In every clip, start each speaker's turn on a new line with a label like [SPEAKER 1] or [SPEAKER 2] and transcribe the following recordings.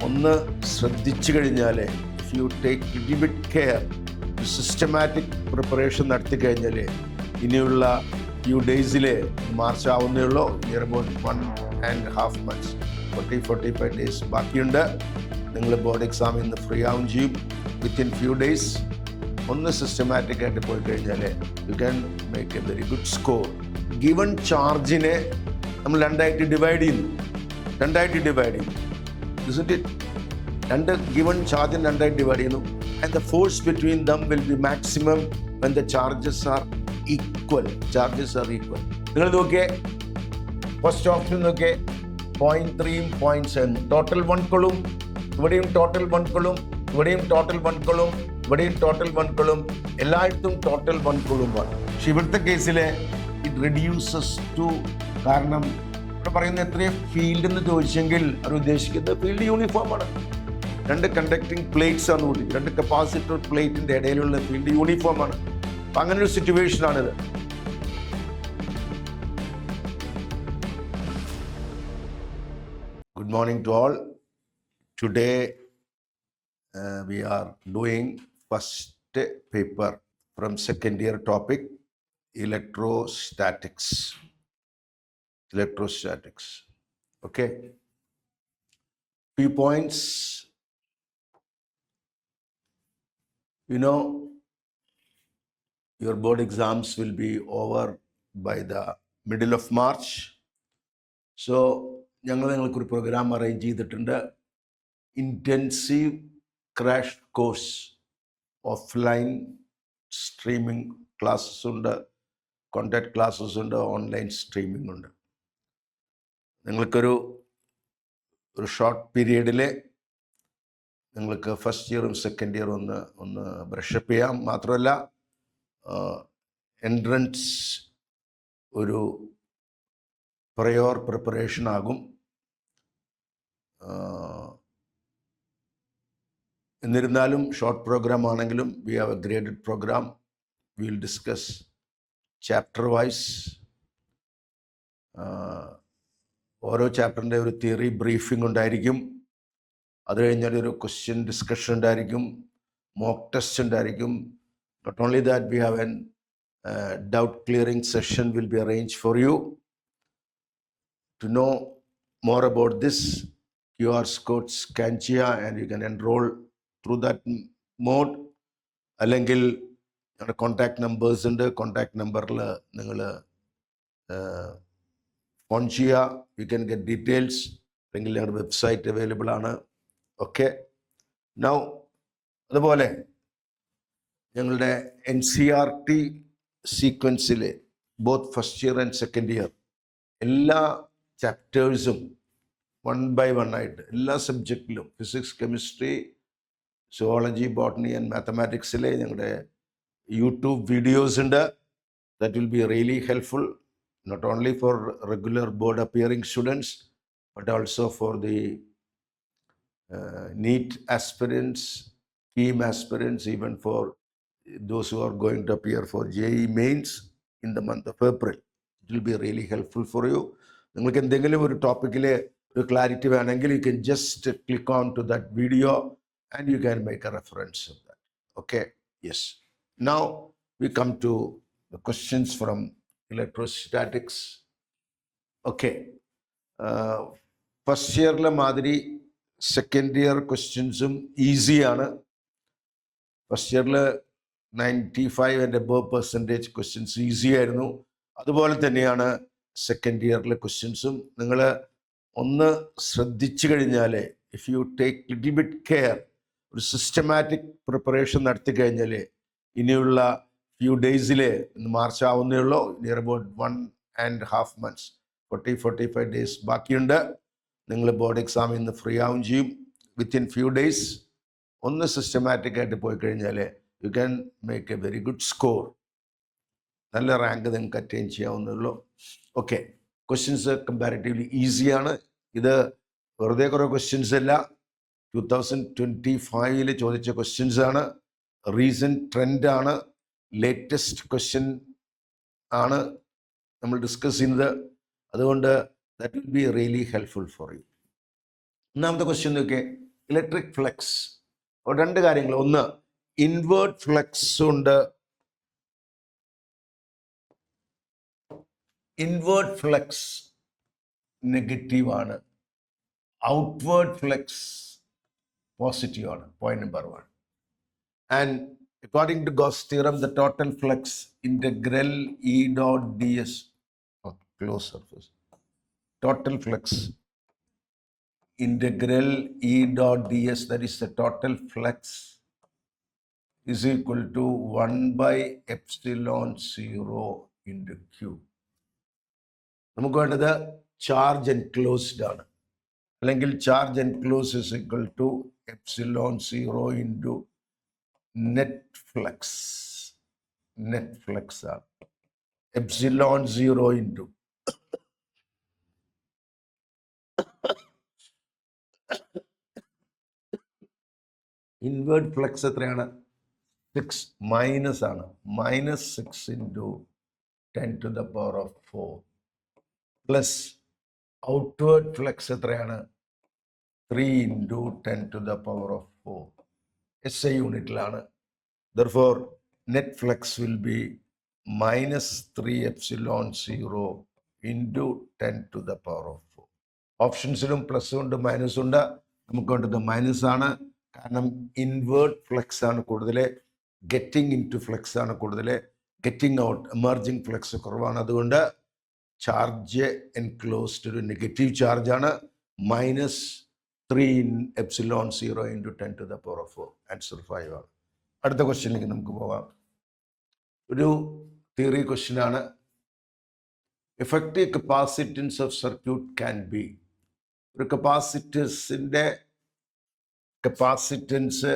[SPEAKER 1] ഒന്ന് ശ്രദ്ധിച്ചു കഴിഞ്ഞാൽ, if you take little bit care, systematic preparation നടത്തി കഴിഞ്ഞാൽ ഇനിയുള്ള ഫ്യൂ ഡേയ്സിൽ മാർച്ച് ആവുന്നേ ഉള്ളൂ. നിയർ അബൌട്ട് 1.5 months, 45 ഡേയ്സ് ബാക്കിയുണ്ട്. നിങ്ങൾ ബോർഡ് എക്സാമിൽ നിന്ന് ഫ്രീ ആവും ചെയ്യും. വിത്തിൻ ഫ്യൂ ഡേയ്സ് ഒന്ന് സിസ്റ്റമാറ്റിക് ആയിട്ട് പോയി കഴിഞ്ഞാൽ U can make A very good score. Given ചാർജിനെ നമ്മൾ രണ്ടായിട്ട് ഡിവൈഡ് ചെയ്യുന്നു. Isn't it? രണ്ട് ഗിവൺ ചാർജിന് രണ്ടായിട്ട് ഡിവൈഡ് ചെയ്യുന്നു. And the force between them will be maximum when the charges are equal. നിങ്ങൾ നോക്കിയേ, ഫസ്റ്റ് ഓപ്ഷൻ നോക്കിയേ, 0.3 0.7 ടോട്ടൽ 1 കൊളും, ഇവിടെയും ടോട്ടൽ 1 കൊളും, ഇവിടെയും ടോട്ടൽ 1 കൊളും, ഇവിടെയും ടോട്ടൽ 1 കൊളും, എല്ലായിടത്തും ടോട്ടൽ 1 കൊളുമാണ്. പക്ഷെ ഇവിടുത്തെ കേസിൽ ഇറ്റ് റെഡ്യൂസസ് ടു, കാരണം ഇവിടെ പറയുന്ന എത്രയും ഫീൽഡ് എന്ന് ചോദിച്ചെങ്കിൽ അത് ഉദ്ദേശിക്കുന്നത് ഫീൽഡ് യൂണിഫോമാണ്. രണ്ട് കണ്ടക്ടിങ് പ്ലേറ്റ്സ് ആണ് കൂടി, രണ്ട് കപ്പാസിറ്റർ പ്ലേറ്റിന്റെ ഇടയിലുള്ള ഫീൽഡ് യൂണിഫോമാണ്. അപ്പം അങ്ങനെ ഒരു സിറ്റുവേഷനാണിത്. Good morning to all. Today we are doing first paper from second year topic, electrostatics. Okay. Few points. You know, your board exams will be over by the middle of March. So ഞങ്ങൾ നിങ്ങൾക്കൊരു programme arrange ചെയ്തിട്ടുണ്ട്. Intensive crash course, offline streaming classes ഉണ്ട്, contact classes ഉണ്ട്, online streaming ഉണ്ട്. നിങ്ങൾക്കൊരു short പീരീഡിൽ നിങ്ങൾക്ക് first ഇയറും second ഇയറും ഒന്ന് ബ്രഷപ്പ് ചെയ്യാം. മാത്രമല്ല എൻട്രൻസ് ഒരു പ്രയോർ പ്രിപ്പറേഷൻ ആകും. എന്നിരുന്നാലും ഷോർട്ട് പ്രോഗ്രാം ആണെങ്കിലും we have a graded programme. We will discuss chapter wise. ഓരോ ചാപ്റ്ററിൻ്റെ ഒരു തിയറി ബ്രീഫിംഗ് ഉണ്ടായിരിക്കും. അത് കഴിഞ്ഞാൽ ഒരു ക്വസ്റ്റ്യൻ ഡിസ്കഷൻ ഉണ്ടായിരിക്കും, മോക്ക് ടെസ്റ്റ് ഉണ്ടായിരിക്കും. Not only that, we have an doubt clearing session will be arranged for you. To know more about this, QR code scan cheya and you can enroll through that mode. അല്ലെങ്കിൽ ഞങ്ങളുടെ contact numbers ഉണ്ട്. Contact നമ്പറിൽ നിങ്ങൾ phone ചെയ്യുക. You can get details. അല്ലെങ്കിൽ ഞങ്ങളുടെ website available ആണ്. Okay. Now അതുപോലെ ഞങ്ങളുടെ NCERT സീക്വൻസിൽ both first year and second year എല്ലാ ചാപ്റ്റേഴ്സും 1 by 1 ആയിട്ട് എല്ലാ സബ്ജക്റ്റിലും, physics, chemistry, zoology, botany and മാത്തമാറ്റിക്സിലെ ഞങ്ങളുടെ യൂട്യൂബ് വീഡിയോസ് ഉണ്ട്. That will be really helpful, not only for regular board appearing students but also for the NEET aspirants, KEAM aspirants, even for those who are going to appear for JEE mains in the month of April. It will be really helpful for you. നിങ്ങൾക്ക് എന്തെങ്കിലും ഒരു ടോപ്പിക്കിൽ ഒരു clarity വേണമെങ്കിൽ you can just click on to that video and you can make a reference of that. Okay. Yes. Now we come to the questions from electrostatics. Okay. First ഇയറിലെ മാതിരി second year ക്വസ്റ്റ്യൻസും ഈസിയാണ്. First ഇയറിൽ 95 and above % questions easy ആയിരുന്നു. അതുപോലെ തന്നെയാണ് second ഇയറിലെ ക്വസ്റ്റ്യൻസും. നിങ്ങൾ ഒന്ന് ശ്രദ്ധിച്ചു കഴിഞ്ഞാൽ, if you take little bit care, ഒരു സിസ്റ്റമാറ്റിക് പ്രിപ്പറേഷൻ നടത്തി കഴിഞ്ഞാൽ ഇനിയുള്ള ഫ്യൂ ഡേയ്സിൽ മാർച്ച് ആവുന്നേ ഉള്ളൂ. നിയർ അബൌട്ട് 1.5 months, 45 ഡേയ്സ് ബാക്കിയുണ്ട്. നിങ്ങൾ ബോർഡ് എക്സാമിൽ നിന്ന് ഫ്രീ ആവും ചെയ്യും. വിത്തിൻ ഫ്യൂ ഡേയ്സ് ഒന്ന് സിസ്റ്റമാറ്റിക് ആയിട്ട് പോയി കഴിഞ്ഞാൽ U can make A very good score. നല്ല റാങ്ക് നിങ്ങൾക്ക് അറ്റൈൻ ചെയ്യാവുന്നുള്ളൂ. ഓക്കെ. ക്വസ്റ്റ്യൻസ് കമ്പാരിറ്റീവ്ലി ഈസിയാണ്. ഇത് വെറുതെ കുറേ ക്വസ്റ്റ്യൻസ് അല്ല, 2025 ചോദിച്ച ക്വസ്റ്റ്യൻസ് ആണ്. റീസെൻറ്റ് ട്രെൻഡാണ്, ലേറ്റസ്റ്റ് ക്വസ്റ്റ്യൻ ആണ് നമ്മൾ ഡിസ്കസ് ചെയ്യുന്നത്. അതുകൊണ്ട് that will be really helpful for you. ഒന്നാമത്തെ ക്വസ്റ്റ്യൻ നോക്കിയേ, ഇലക്ട്രിക് ഫ്ലക്സ്. രണ്ട് കാര്യങ്ങൾ. ഒന്ന്, ഇൻവേർട്ട് ഫ്ലക്സ് ഉണ്ട്. ഇൻവേർട്ട് ഫ്ലക്സ് നെഗറ്റീവ് ആണ്, ഔട്ട്വേർഡ് ഫ്ലക്സ് പോസിറ്റീവ് ആണ്. Point number 1. And according to Gauss theorem, the total flux integral E dot ds, closed surface, total flux integral E dot ds, that is the total flux, is equal to 1 by epsilon 0 into Q. നമുക്ക് വേണ്ടത് charge enclosed ആണ്, അല്ലെങ്കിൽ charge enclose is equal to epsilon 0 into net flux. Net flux ആണ് epsilon 0 into invert flux എത്രയാണ്? 6 minus ആണ്, -6 into 10⁴ plus outward flux എത്രയാണ്? 3 into 10⁴. SI യൂണിറ്റിലാണ്. Therefore, net flux will be -3 epsilon 0 into 10⁴. ഓപ്ഷൻസിലും plus ഉണ്ട് minus ഉണ്ട്. നമുക്ക് വേണ്ടത് minus ആണ്, കാരണം ഇൻവേർട്ട് ഫ്ലക്സ് ആണ് കൂടുതൽ, ഗെറ്റിംഗ് ഇൻ ടു ഫ്ലക്സ് ആണ് കൂടുതൽ, ഗെറ്റിംഗ് ഔട്ട് എമർജിങ് ഫ്ലക്സ് കുറവാണ്. അതുകൊണ്ട് ചാർജ് എൻക്ലോസ്ഡ് ഒരു നെഗറ്റീവ് ചാർജാണ്. -3 epsilon 0 into 10⁴. ആൻസർ 5 ആണ്. അടുത്ത ക്വസ്റ്റ്യനിലേക്ക് നമുക്ക് പോവാം. ഒരു തിയറി ക്വസ്റ്റ്യൻ ആണ്. Effective capacitance of circuit can be. ഒരു കപ്പാസിറ്റൻസിൻ്റെ capacitance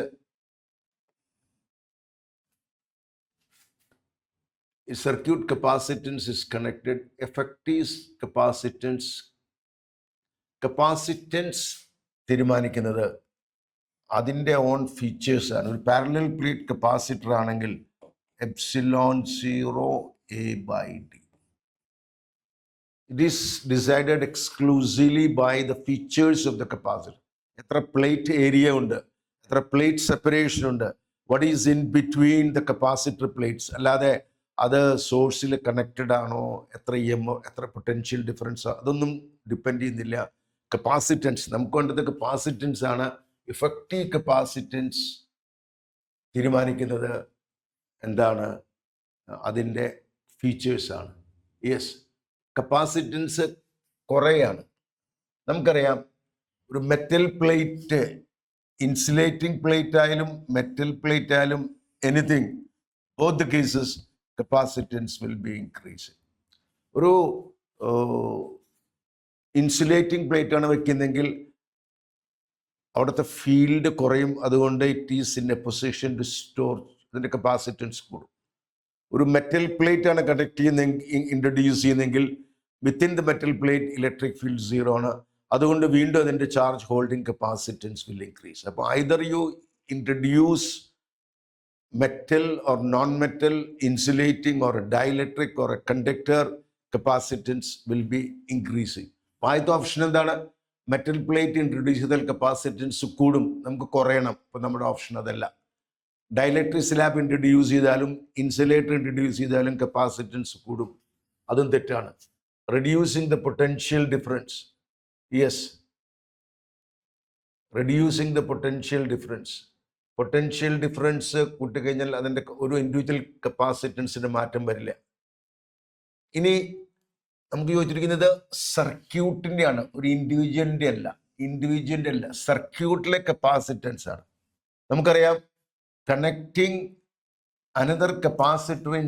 [SPEAKER 1] circuit capacitance is connected. Effective capacitance തീരുമാനിക്കുന്നത് അതിൻ്റെ ഓൺ ഫീച്ചേഴ്സ് ആണ്. ഒരു പാരലൽ പ്ലേറ്റ് കപ്പാസിറ്റർ ആണെങ്കിൽ epsilon 0 A/d. It is decided exclusively by the features of the capacitor. എത്ര plate area ഉണ്ട്, എത്ര പ്ലേറ്റ് സെപ്പറേഷൻ ഉണ്ട്, what is in between the capacitor plates. അല്ലാതെ അത് സോഴ്സിൽ കണക്റ്റഡ് ആണോ, എത്ര പൊട്ടൻഷ്യൽ ഡിഫറൻസ്, അതൊന്നും ഡിപ്പെൻഡ് ചെയ്യുന്നില്ല. കപ്പാസിറ്റൻസ് നമുക്ക് വേണ്ടത് കപ്പാസിറ്റൻസ് ആണ്. ഇഫക്റ്റീവ് കപ്പാസിറ്റൻസ് തീരുമാനിക്കുന്നത് എന്താണ്? അതിൻ്റെ ഫീച്ചേഴ്സാണ്. യെസ്, കപ്പാസിറ്റൻസ് കുറേയാണ്. നമുക്കറിയാം, ഒരു മെറ്റൽ പ്ലേറ്റ്, ഇൻസുലേറ്റിംഗ് പ്ലേറ്റ് ആയാലും മെറ്റൽ പ്ലേറ്റ് ആയാലും anything, both the cases capacitance will be increasing. ഒരു ഇൻസുലേറ്റിംഗ് പ്ലേറ്റ് ആണ് വെക്കുന്നതെങ്കിൽ അവിടുത്തെ ഫീൽഡ് കുറയും. അതുകൊണ്ട് it is in a position to store, അതിൻ്റെ കപ്പാസിറ്റൻസ് കൂടും. ഒരു മെറ്റൽ പ്ലേറ്റ് ആണ് കണക്ട് ഇൻട്രൊഡ്യൂസ് ചെയ്യുന്നതെങ്കിൽ within the metal plate electric field 0 ആണ്. അതുകൊണ്ട് വീണ്ടും അതിൻ്റെ charge holding capacitance will increase. അപ്പോൾ either you introduce metal or non metal, insulating or a dielectric or a conductor, capacitance will be increasing. ആദ്യത്തെ option എന്താണ്? Metal plate introduce ചെയ്താൽ capacitance കൂടും, നമുക്ക് കുറയണം. അപ്പോൾ നമ്മുടെ ഓപ്ഷൻ അതല്ല. ഡൈഇലക്ട്രിക് സ്ലാബ് ഇൻട്രൊഡ്യൂസ് ചെയ്താലും ഇൻസുലേറ്റർ ഇൻട്രൊഡ്യൂസ് ചെയ്താലും കപ്പാസിറ്റൻസ് കൂടും, അതും തെറ്റാണ്. Reducing the potential difference. Yes, reducing the potential difference. Potential difference കൂട്ടിക്കഴിഞ്ഞാൽ അതിൻ്റെ ഒരു ഇൻഡിവിജ്വൽ കപ്പാസിറ്റൻസിൻ്റെ മാറ്റം വരില്ല. ഇനി നമുക്ക് ചോദിച്ചിരിക്കുന്നത് സർക്യൂട്ടിൻ്റെ ആണ്, ഒരു ഇൻഡിവിജ്വലിൻ്റെ അല്ല. സർക്യൂട്ടിലെ കപ്പാസിറ്റൻസ് ആണ്. നമുക്കറിയാം, കണക്റ്റിംഗ് അനദർ കപ്പാസിറ്റർ ഇൻ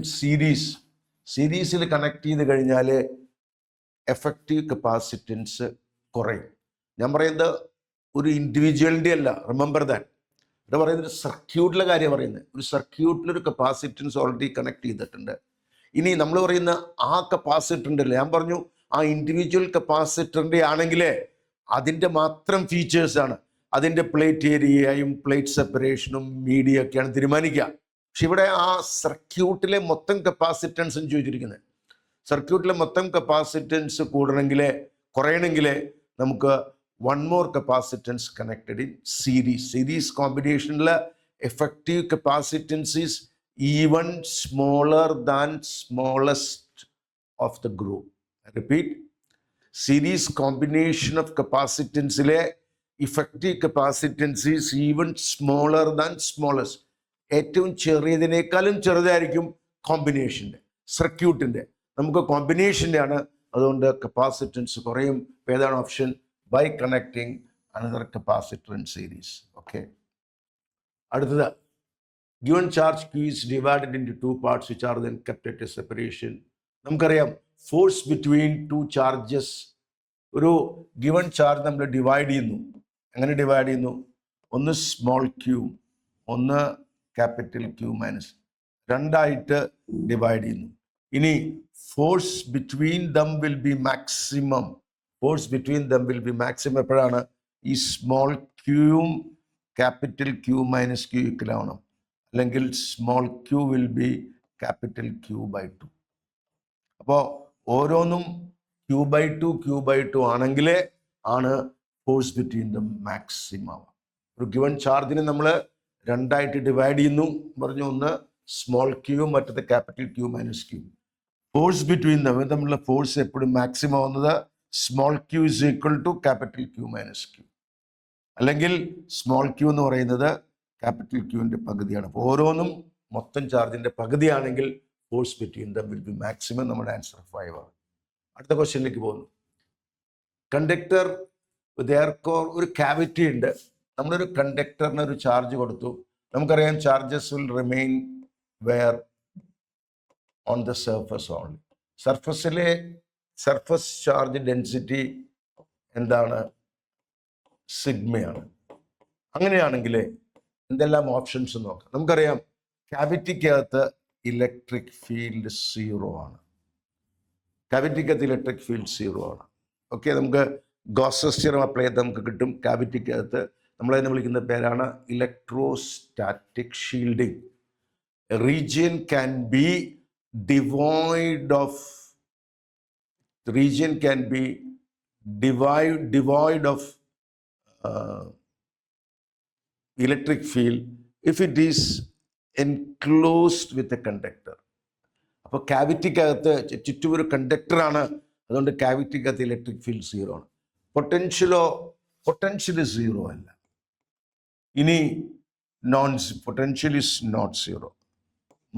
[SPEAKER 1] സീരീസിൽ കണക്ട് ചെയ്ത് കഴിഞ്ഞാൽ എഫക്റ്റീവ് കപ്പാസിറ്റൻസ് കുറയും. ഞാൻ പറയുന്നത് ഒരു ഇൻഡിവിജ്വലിൻ്റെ അല്ല, റിമെമ്പർ ദാറ്റ്. ഇവിടെ പറയുന്നത് സർക്യൂട്ടിലെ കാര്യം പറയുന്നത്. ഒരു സർക്യൂട്ടിലൊരു കപ്പാസിറ്റൻസ് ഓൾറെഡി കണക്ട് ചെയ്തിട്ടുണ്ട്. ഇനി നമ്മൾ പറയുന്ന ആ കപ്പാസിറ്ററിൻ്റെ അല്ല, ഞാൻ പറഞ്ഞു ആ ഇൻഡിവിജ്വൽ കപ്പാസിറ്ററിൻ്റെ ആണെങ്കിൽ അതിൻ്റെ മാത്രം ഫീച്ചേഴ്സാണ്, അതിൻ്റെ പ്ലേറ്റ് ഏരിയയും പ്ലേറ്റ് സെപ്പറേഷനും മീഡിയ ഒക്കെയാണ് തീരുമാനിക്കുക. പക്ഷെ ഇവിടെ ആ സർക്യൂട്ടിലെ മൊത്തം കപ്പാസിറ്റൻസും ചോദിച്ചിരിക്കുന്നത്. സർക്യൂട്ടിലെ മൊത്തം കപ്പാസിറ്റൻസ് കൂടണമെങ്കിൽ കുറയണമെങ്കിൽ നമുക്ക് one more capacitance connected in series. Series combination effective capacitance is even smaller than smallest of the group. I repeat, series combination of capacitance effective capacitance is even smaller than smallest. ഏറ്റവും ചെറിയതിനേക്കാളും ചെറുതായിരിക്കും കോമ്പിനേഷൻ്റെ, സർക്യൂട്ടിൻ്റെ. നമുക്ക് കോമ്പിനേഷൻ്റെ ആണ്, അതുകൊണ്ട് capacitance കുറയും. ഏതാണ് option? By connecting another capacitor in series. Okay, അടുത്തത് given charge Q is divided into two parts which are then kept at a separation. നമുക്കറിയാം force between two charges. ഒരു ഗിവൺ ചാർജ് നമ്മൾ ഡിവൈഡ് ചെയ്യുന്നു. എങ്ങനെ divide ചെയ്യുന്നു? ഒന്ന് small Q, ഒന്ന് capital Q minus, രണ്ടായിട്ട് ഡിവൈഡ് ചെയ്യുന്നു. ഇനി force between them will be maximum. Force between them will be maximum എപ്പോഴാണ്? ഈ സ്മോൾ ക്യൂവും capital Q minus Q equal ആവണം. അല്ലെങ്കിൽ small Q will be capital Q by two. അപ്പോൾ ഓരോന്നും ക്യൂ ബൈ ടു ആണെങ്കിലേ ആണ് ഫോഴ്സ് ബിറ്റ്വീൻ ദം മാക്സിമം ആവാം. ഒരു ഗിവൺ ചാർജിനെ നമ്മൾ രണ്ടായിട്ട് ഡിവൈഡ് ചെയ്യുന്നു പറഞ്ഞു. ഒന്ന് സ്മോൾ ക്യൂ, മറ്റത് capital Q minus Q. Force between them തമ്മിലുള്ള ഫോഴ്സ് എപ്പോഴും മാക്സിമം ആവുന്നത് small Q is equal to capital Q minus Q, അല്ലെങ്കിൽ സ്മോൾ ക്യൂ എന്ന് പറയുന്നത് ക്യാപിറ്റൽ ക്യൂവിൻ്റെ പകുതിയാണ്. അപ്പോൾ ഓരോന്നും മൊത്തം ചാർജിൻ്റെ പകുതിയാണെങ്കിൽ force between them will be maximum. നമ്മുടെ ആൻസർ 5 ആണ്. അടുത്ത ക്വസ്റ്റ്യനിലേക്ക് പോകുന്നു. കണ്ടക്ടർ വിത്ത് എയർ കോർ, ഒരു ക്യാവിറ്റി ഉണ്ട്. നമ്മളൊരു കണ്ടക്ടറിന് ഒരു ചാർജ് കൊടുത്തു. നമുക്കറിയാം charges will remain wear? On the surface only. സർഫസിലെ സർഫസ് ചാർജ് ഡെൻസിറ്റി എന്താണ്? സിഗ്മയാണ്. അങ്ങനെയാണെങ്കിൽ എന്തെല്ലാം ഓപ്ഷൻസ് നോക്കാം. നമുക്കറിയാം ക്യാവിറ്റിക്കകത്ത് ഇലക്ട്രിക് ഫീൽഡ് 0 ആണ്. ക്യാവിറ്റിക്കകത്ത് ഇലക്ട്രിക് ഫീൽഡ് 0 ആണ്. ഓക്കെ, നമുക്ക് ഗോസ്സസ് തിയറം അപ്ലൈ ചെയ്ത് നമുക്ക് കിട്ടും. ക്യാവിറ്റിക്കകത്ത് നമ്മളതിനെ വിളിക്കുന്ന പേരാണ് electrostatic shielding. Region can be devoid of electric field if it is enclosed with a conductor. അപ്പോൾ ക്യാവിറ്റിക്കകത്ത് ചുറ്റും ഒരു കണ്ടക്ടറാണ്, അതുകൊണ്ട് ക്യാവിറ്റിക്കകത്ത് ഇലക്ട്രിക് ഫീൽഡ് 0 ആണ്. പൊട്ടൻഷ്യൽ 0 അല്ല. ഇനി പൊട്ടൻഷ്യൽ ഇസ് നോട്ട് 0.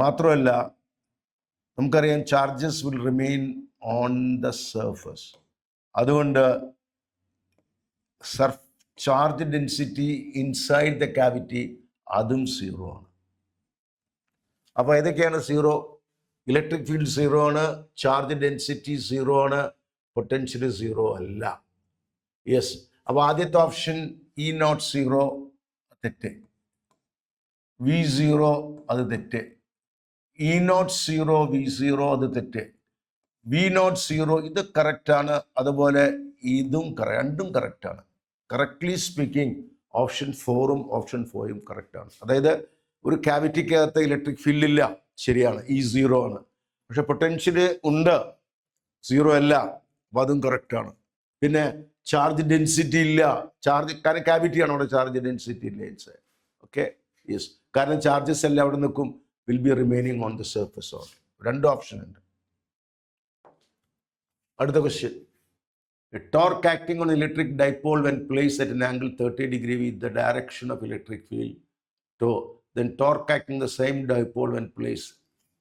[SPEAKER 1] മാത്രമല്ല നമുക്കറിയാം charges will remain on the surface. അതുകൊണ്ട് charge density inside the cavity അതും 0 ആണ്. അപ്പോൾ ഏതൊക്കെയാണ് 0? ഇലക്ട്രിക് ഫീൽഡ് 0 ആണ്, ചാർജ് ഡെൻസിറ്റി 0 ആണ്, പൊട്ടൻഷ്യൽ 0 അല്ല. യെസ്. അപ്പോൾ ആദ്യത്തെ ഓപ്ഷൻ E0 0 തെറ്റ്, V0 അത് തെറ്റ്, E0 0 V0 അത് തെറ്റ്, V0 0 ഇത് കറക്റ്റാണ്. അതുപോലെ ഇതും രണ്ടും കറക്റ്റാണ്. കറക്റ്റ്ലി സ്പീക്കിംഗ് ഓപ്ഷൻ 4ഉം ഓപ്ഷൻ 4ഉം കറക്റ്റാണ്. അതായത് ഒരു ക്യാവിറ്റിക്കകത്ത് ഇലക്ട്രിക് ഫീൽഡ് ഇല്ല, ശരിയാണ്, E0 ആണ്. പക്ഷെ പൊട്ടൻഷ്യൽ ഉണ്ട്, 0 അല്ല, അപ്പോൾ അതും കറക്റ്റാണ്. പിന്നെ ചാർജ് ഡെൻസിറ്റി ഇല്ല, കാരണം ക്യാവിറ്റിയാണ്, അവിടെ ചാർജ് ഡെൻസിറ്റി ഇല്ല ഇൻസൈഡ്. ഓക്കെ, യെസ്, കാരണം ചാർജസ് എല്ലാം അവിടെ നിൽക്കും, will be remaining on the surface only. രണ്ട് ഓപ്ഷൻ ഉണ്ട്. അടുത്ത question. A torque acting on electric dipole when placed at an angle 30 degree with the direction of electric field. Then torque acting the same dipole when placed.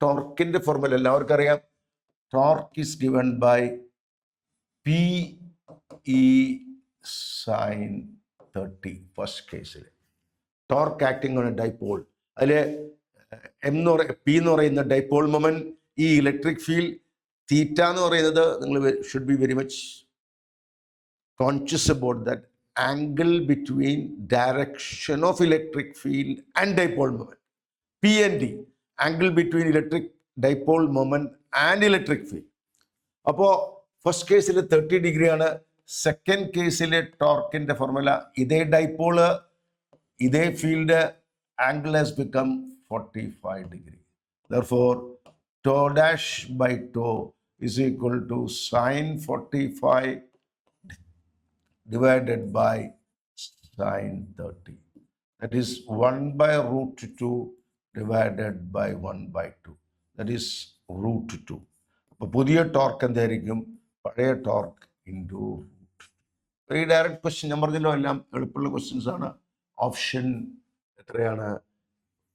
[SPEAKER 1] ടോർക്കിന്റെ formula എല്ലാവർക്കും അറിയാം. Torque is given by PE sin 30 first കേസിൽ. Torque acting on a dipole, അതിൽ P എന്ന് പറയുന്ന dipole moment, ഈ electric field theta എന്ന് പറയുന്നത് നിങ്ങൾ should be very much conscious about that angle between direction of electric field and dipole moment. P and D, angle between electric dipole moment and electric field. അപ്പോൾ first കേസിൽ 30 ഡിഗ്രിയാണ്. Second കേസിലെ ടോർക്കിന്റെ formula, ഇതേ dipole ഇതേ field, angle has become 45 degree. Therefore, tau dash by tau is equal to sin 45 divided by sin 30. That is 1 by root 2 divided by 1 by 2. That is root 2. അപ്പോൾ പുതിയ torque എന്തായിരിക്കും? പഴയ torque into root. Very direct question. ഞാൻ പറഞ്ഞല്ലോ എല്ലാം എളുപ്പമുള്ള questions ആണ്. Option എത്രയാണ്?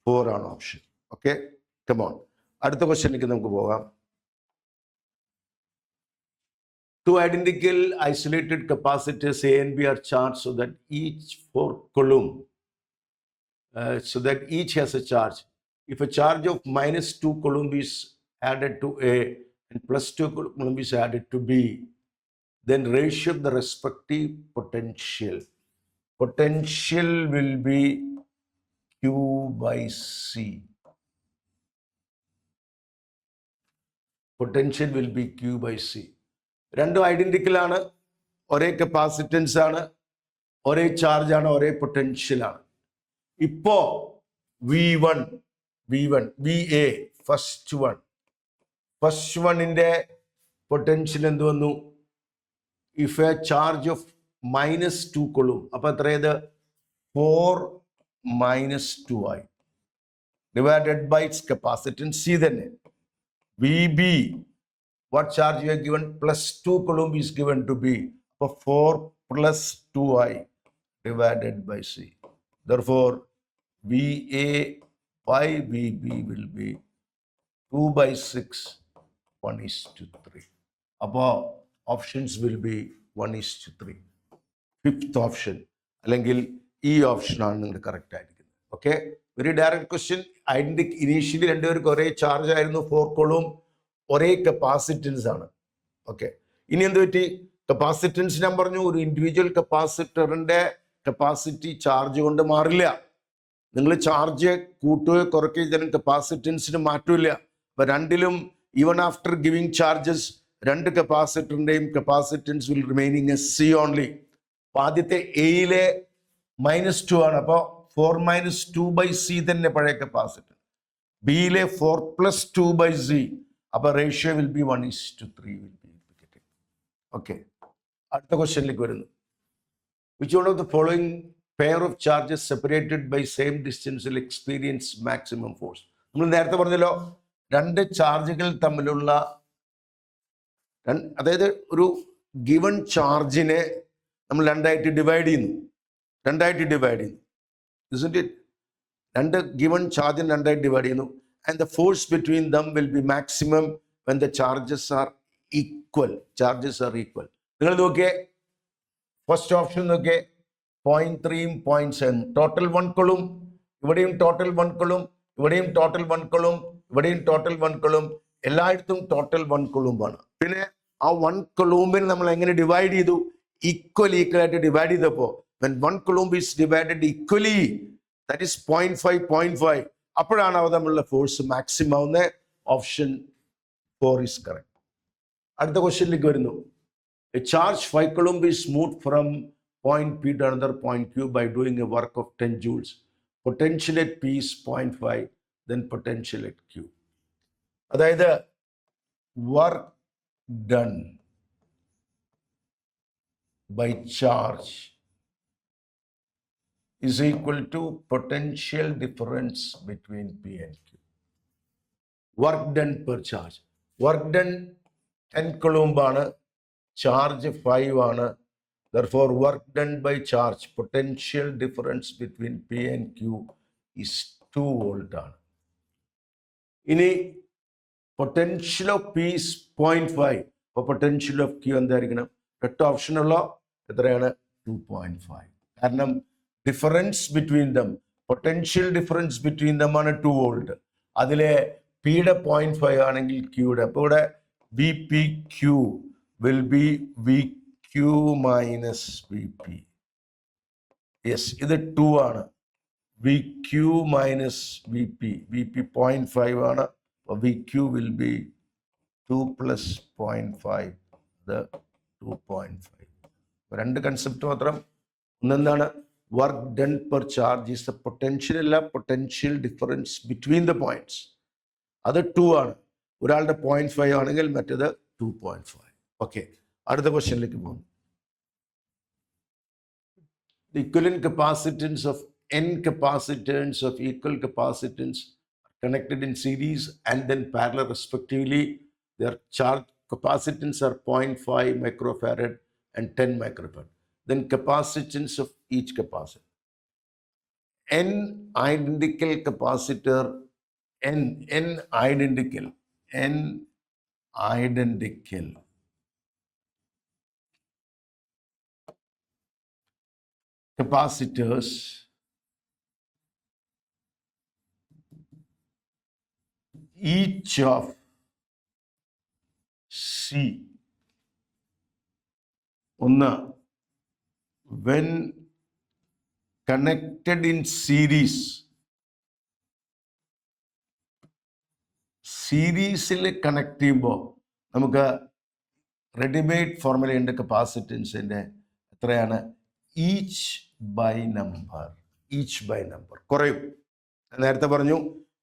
[SPEAKER 1] 4 ആണ് ഓപ്ഷൻ. Okay, come on. അടുത്ത ക്വസ്റ്റ്യനിലേക്ക് നമുക്ക് പോകാം. Two identical isolated capacitors A and B are charged so that each 4 coulomb, so that each has a charge. If a charge of minus 2 coulomb is added to A and plus 2 coulomb is added to B, then ratio of the respective potential. Potential will be Q by C. Potential will be Q by C. രണ്ടും identical ആണ്, ഒരേ capacitance ആണ്, ഒരേ charge ആണ്, ഒരേ potential ആണ്. ഇപ്പോ V1 VA first വണ്ണിന്റെ പൊട്ടൻഷ്യൽ എന്ത് വന്നു? ഇഫ് എ ചാർജ് ഓഫ് -2 കൊള്ളും, അപ്പൊ എത്രയത്? 4 - 2 ആയി, divided by its capacitance C തന്നെ. VB, what charge you are given? +2 coulomb is given to B. So 4 + 2i divided by C. Therefore, VA by VB will be 2 by 6, 1:3. Above options will be 1:3. Fifth option, അല്ലെങ്കിൽ ഈ ഓപ്ഷനാണ് നിങ്ങളുടെ correct ആയിരിക്കുന്നത്. Okay, very direct question. Identical initially രണ്ടുപേർക്ക് ഒരേ charge ആയിരുന്നു, 4 coulomb, ഒരേ capacitance ആണ്. ഓക്കെ, ഇനി എന്ത് പറ്റി? കപ്പാസിറ്റൻസ് ഞാൻ പറഞ്ഞു, ഒരു ഇൻഡിവിജ്വൽ കപ്പാസിറ്ററിന്റെ കപ്പാസിറ്റി ചാർജ് കൊണ്ട് മാറില്ല. നിങ്ങൾ ചാർജ് കൂട്ടുകയോ കുറയ്ക്കുകയോ ചെയ്താലും കപ്പാസിറ്റൻസിന് മാറ്റമില്ല. അപ്പൊ രണ്ടിലും ഈവൻ ആഫ്റ്റർ ഗിവിംഗ് ചാർജസ് രണ്ട് കപ്പാസിറ്ററിന്റെയും capacitance will remaining S C only. അപ്പൊ ആദ്യത്തെ എയിലെ -2 ആണ്, അപ്പോൾ 4 - 2 by C തന്നെ പഴയ കപ്പാസിറ്റർ. ബിയിലെ 4 + 2 by Z. അപ്പൊ ratio will be 1:3 will be. Okay, അടുത്ത ക്വസ്റ്റ്യനിലേക്ക് വരുന്നു. Which one of the following pair of charges separated by same distance will experience maximum force? നമ്മൾ നേരത്തെ പറഞ്ഞല്ലോ, രണ്ട് ചാർജുകൾ തമ്മിലുള്ള, അതായത് ഒരു ഗിവൺ ചാർജിനെ നമ്മൾ രണ്ടായിട്ട് ഡിവൈഡ് ചെയ്യുന്നു. Isn't it? രണ്ട് ഗിവൺ ചാർജിനെ രണ്ടായിട്ട് ഡിവൈഡ് ചെയ്യുന്നു. And the force between them will be maximum when the charges are equal. നിങ്ങൾ നോക്കിയേ, ഫസ്റ്റ് ഓപ്ഷൻ നോക്കിയേ, 0.3 0.7, ടോട്ടൽ 1 coulomb, ഇവിടെയും ടോട്ടൽ 1 coulomb, ഇവിടെയും ടോട്ടൽ 1 coulomb, ഇവിടെയും ടോട്ടൽ 1 coulomb, എല്ലായിടത്തും ടോട്ടൽ 1 coulomb ആണ്. പിന്നെ ആ 1 coulombനെ നമ്മൾ എങ്ങനെ ഡിവൈഡ് ചെയ്തു? ഈക്വൽ ആയിട്ട് ഡിവൈഡ് ചെയ്തപ്പോ when 1 coulomb is divided equally, that is 0.5 അപ്പോഴാണ് അവ തമ്മിലുള്ള ഫോഴ്സ് മാക്സിമം ആവുന്നത്. Option 4 is correct. അടുത്ത ക്വസ്റ്റ്യനിലേക്ക് വരുന്നു. A charge 5 coulomb is moved from point P to another point Q by doing a work of 10 joules. Potential at P is 0.5, then potential at Q. അതായത് work done by charge is equal to potential difference between P and Q. Work done per charge. Work done 10 coulomb ആണ്, charge 5 ആണ്. Therefore, work done by charge, potential difference between P and Q is 2 volt ആണ്. ഇനി potential of P is 0.5. അപ്പോൾ potential of Q എന്തായിരിക്കണം? ഒറ്റ ഓപ്ഷനുള്ള എത്രയാണ്? 2.5. കാരണം difference between them, potential difference between them ആണ് 2 volt. അതിലെ പിയുടെ 0.5 ആണെങ്കിൽ ക്യൂയുടെ, അപ്പോൾ ഇവിടെ V P Q will be V Q minus V P. Yes, ഇത് 2 ആണ്. V Q minus V P. V P 0.5 ആണ്, അപ്പോൾ വി ക്യൂ വിൽ ബി 2 + 0.5, ഇത് 2.5. രണ്ട് കൺസെപ്റ്റ് മാത്രം. ഒന്നെന്താണ്? Work done per charge is the potential, അല്ല potential difference between the points. അത് 2 ആണ്. ഒരാളുടെ 0.5 ആണെങ്കിൽ മറ്റേത് 2.5. ഓക്കെ, അടുത്ത ക്വസ്റ്റ്യനിലേക്ക് പോകും. the equivalent capacitance of n capacitors of equal capacitance connected in series and then parallel respectively. Their charge capacitance are 0.5 microfarad and 10 microfarad. Then capacitance of each capacitor. N identical capacitor, n identical capacitors each of C when connected in series, സീരീസിൽ connect ചെയ്യുമ്പോൾ നമുക്ക് readymade ഫോർമുലയുണ്ട് കപ്പാസിറ്റൻസിൻ്റെ. എത്രയാണ്? Each by number കുറയും. നേരത്തെ പറഞ്ഞു